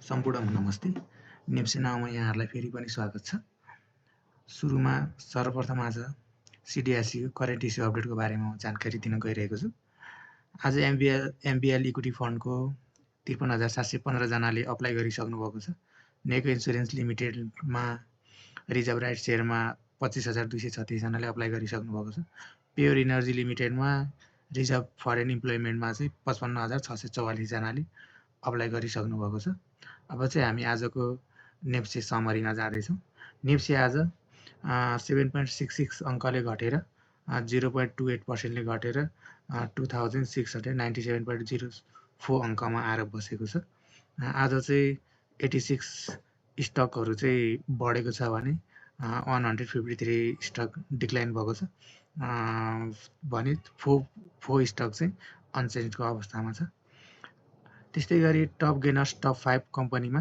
सम्पूर्ण नमस्ते। नेप्से नाउँमा यहाँहरूलाई फेरि पनि स्वागत छ। सुरुमा सर्वप्रथम आज सिडिएससीको करेन्ट इस्यु अपडेटको बारेमा जानकारी दिन गइरहेको छु। आज एमबिएल इक्विटी फन्डको 53,715 जनाले अप्लाई गरिसक्नु भएको छ। नेको इन्सुरेन्स लिमिटेडमा रिजर्भ राइट सेयरमा 25,236 जनाले अप्लाई गरिसक्नु भएको छ। प्योर इनर्जी लिमिटेडमा रिजर्भ फरेन इम्प्लोइमेन्टमा चाहिँ 55,644 जनाले अप्लाई गरिसक्नु भएको छ। अब चाहिँ हामी आजको नेप्से समरीमा जाँदैछौँ। नेप्से आज 7.66 अङ्कले घटेर 0.28%ले घटेर 2697.04 अङ्कमा आएर बसेको छ। आज चाहिँ 86 स्टकहरू चाहिँ बढेको छ भने 153 स्टक डिक्लाइन भएको छ भने 4 स्टक चाहिँ अनचेन्जको अवस्थामा छ। त्यस्तै गरी टप गेनर्स टप 5 कम्पनीमा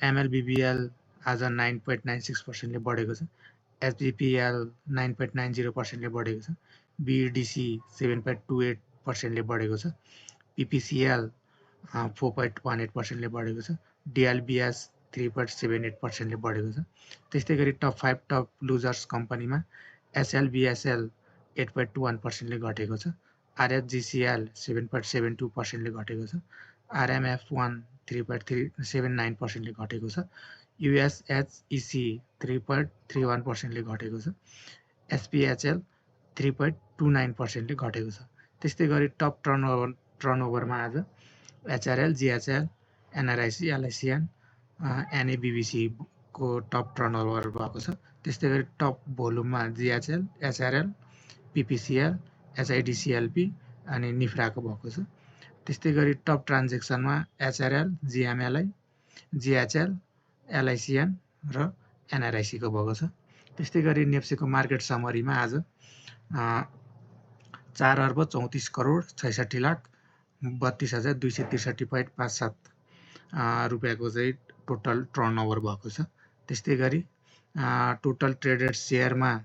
एमएलबिबिएल आज 9.96%ले बढेको छ। एचबिपिएल 9.90%ले बढेको छ। बिडिसी 7.28%ले बढेको छ। पिपिसिएल 4.18%ले बढेको छ। डिएलबिएस 3.78%ले बढेको छ। त्यस्तै गरी टप 5 टप लुजर्स कम्पनीमा एसएलबिएसएल 8.21%ले घटेको छ। आरएचजिसिएल 7.72%ले घटेको छ। आरएमएफ1 3.379%ले घटेको छ। युएसएचइसी 3.31%ले घटेको छ। एसपिएचएल 3.29%ले घटेको छ। त्यस्तै गरी टप टर्नओभरमा आज एचआरएल, जिएचएल, एनआरआइसी, एलआइसिएन, एनएबिबिसी को टप टर्नओभर भएको छ। त्यस्तै गरी टप भोल्युममा जिएचएल, एचआरएल, पिपिसिएल, एचआइडिसिएलपी अनि निफ्राको भएको छ। त्यस्तै गरी टप ट्रान्जेक्सनमा एचआरएल, जिएमएलआई, जिएचएल, एलआइसिएन र एनआरआइसीको भएको छ। त्यस्तै गरी नेप्सेको मार्केट समरीमा आज 4,34,66,32,263.57 रुपियाँको चाहिँ टोटल टर्नओभर भएको छ। त्यस्तै गरी टोटल ट्रेडेड सेयरमा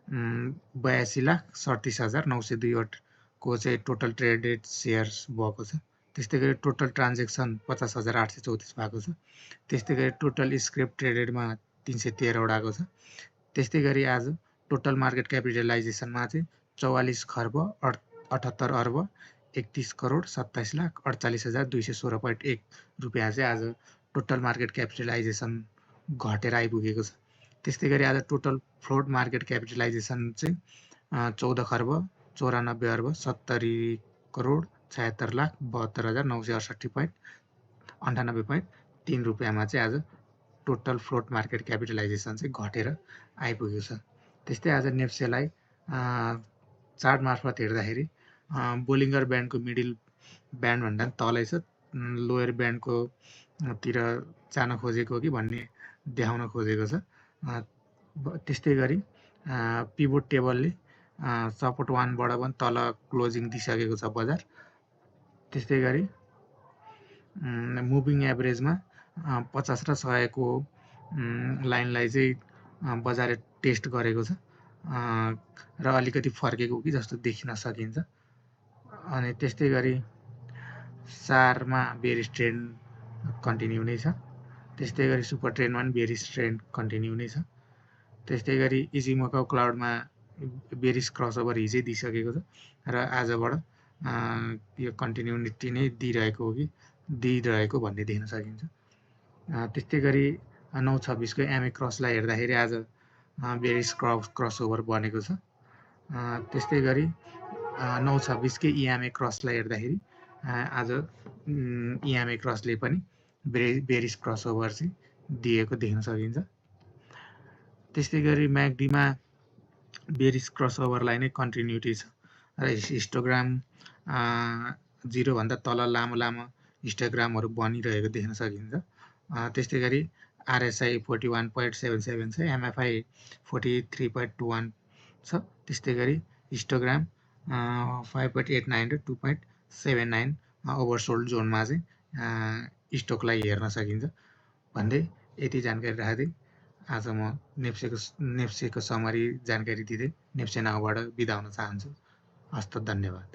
82,37,902 को चाहिँ टोटल ट्रेडेड सेयर्स भएको छ। त्यस्तै गरी टोटल ट्रान्जेक्सन 50,834 भएको छ। त्यस्तै गरी टोटल स्क्रेप ट्रेडेडमा 313 वटाको छ। त्यस्तै गरी आज टोटल मार्केट क्यापिटलाइजेसनमा चाहिँ 44 खर्ब 78 अर्ब 31 करोड 27 लाख 48,216.1 रुपियाँ चाहिँ आज टोटल मार्केट क्यापिटलाइजेसन घटेर आइपुगेको छ। त्यस्तै गरी आज टोटल फ्लोट मार्केट क्यापिटलाइजेसन चाहिँ 14 खर्ब 94 अर्ब 70 करोड 76 लाख 72,968.98.3 रुपियाँमा चाहिँ आज टोटल फ्लोट मार्केट क्यापिटलाइजेसन चाहिँ घटेर आइपुगेको छ। त्यस्तै आज नेप्सेलाई चार्ट मार्फत हेर्दाखेरि बोलिङ्गर ब्यान्डको मिडल ब्यान्डभन्दा तलै छ। लोयर ब्यान्डको तिर जान खोजेको कि भन्ने देखाउन खोजेको छ। त्यस्तै गरी पिभोट टेबलले सपोर्ट 1 बाट पनि तल क्लोजिङ दिइसकेको छ बजार। त्यस्तै गरी मुभिङ एभरेजमा 50 र 100 को लाइनलाई चाहिँ बजारले टेस्ट गरेको छ र अलिकति फर्केको कि जस्तो देखिन सकिन्छ। अनि त्यस्तै गरी सारमा बेरिस ट्रेन्ड कन्टिन्यू नै छ। त्यस्तै गरी सुपर ट्रेन्डमा पनि बेरिस ट्रेन्ड कन्टिन्यू नै छ। त्यस्तै गरी इजिमोकाउ क्लाउडमा बेरिस क्रसओभर हिजै दिइसकेको छ र आजबाट यो कन्टिन्युटी नै दिइरहेको भन्ने देख्न सकिन्छ। त्यस्तै गरी 926 को एमए क्रसलाई हेर्दाखेरि आज बेरिस क्रसओभर बनेको छ। त्यस्तै गरी 926 के इएमए क्रसलाई हेर्दाखेरि आज इएमए क्रसले पनि बेरिस क्रसओभर चाहिँ दिएको देख्न सकिन्छ। त्यस्तै गरी म्याकडीमा बेरिस क्रसओभरलाई नै कन्टिन्युटी छ र हिस्टोग्राम 0 भन्दा तल लामो हिस्टोग्रामहरू बनिरहेको देख्न सकिन्छ। त्यस्तै गरी आरएसआई 41.77 छ, एमएफआई 43.21 छ। त्यस्तै गरी हिस्टोग्राम 5.89 र 2.79 ओभरसोल्ड जोनमा चाहिँ स्टकलाई हेर्न सकिन्छ भन्दै यति जानकारी राख्दै आज म नेप्सेको समरी जानकारी दिँदै नेप्से नाउबाट बिदा हुन चाहन्छु। हस्त धन्यवाद।